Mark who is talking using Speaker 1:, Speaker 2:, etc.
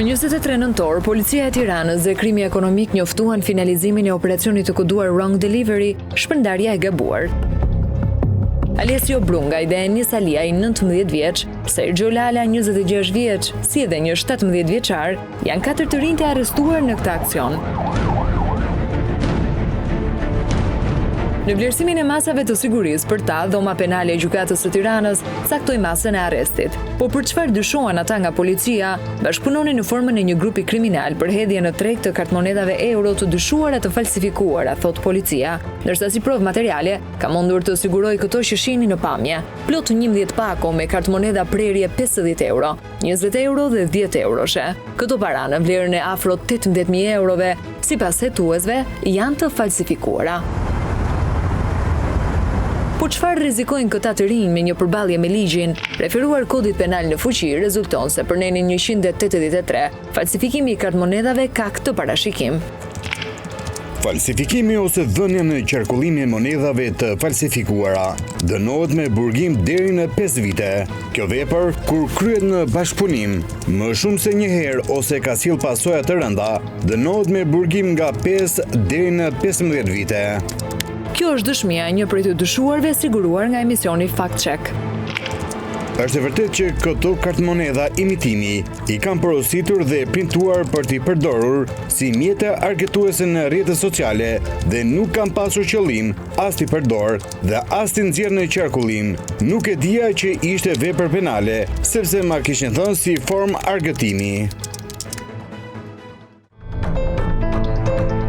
Speaker 1: Më 23 nëntor, policia e Tiranës dhe krimi ekonomik njoftuan finalizimin e operacionit të koduar wrong delivery, shpërndarja e gabuar. Alessio Brungaj dhe Enis Aliaj, 19 vjeç, Sergio Lala, 26 vjeç, si edhe një 17 vjeçar, janë 4 të rinj të arrestuar në këtë aksion. Në vlerësimin e masave të sigurisë për ta, dhoma penale e gjykatës së Tiranës caktoi masën e arrestit. Po për çfarë dyshohen ata nga policia, bashkëpunonin në formën e një grupi kriminal për hedhje në treg të kartmonedhave euro të dyshuara të falsifikuara, thot policia, ndërsa si provë materiale ka mundur të sigurojë këto që shihni në pamje. Plot 11 pako me kartmonedha prerje 50 euro, 20 euro dhe 10 euroshe. Këto para në vlerën e afro 18.000 eurove, sipas hetuesve, janë të falsifikuara. Po çfarë rrezikojnë këta të rinj me një përballje me ligjin, referuar kodit penal në fuqi, rezulton se për nenin 183, falsifikimi i kartmonedhave ka këtë parashikim.
Speaker 2: Falsifikimi ose dhënia në qarkullim e monedhave të falsifikuara dënohet me burgim deri në 5 vite. Kjo vepër, kur kryhet në bashkëpunim, më shumë se një herë ose ka sjell pasoja të rënda, dënohet me burgim nga 5 deri në 15 vite.
Speaker 1: Kjo është dëshmia e një prej të dyshuarve siguruar nga emisioni Fact Check.
Speaker 2: Është e vërtetë që këto kartmonedha imitimi i kanë porositur dhe printuar për t'i përdorur si mjete argëtuese në rrjetet sociale dhe nuk kanë pasur qëllim as t'i përdor dhe as t'i nxjerr në qarkullim. Nuk e dija që ishte vepër penale, sepse ma kishin thënë si formë argëtimi.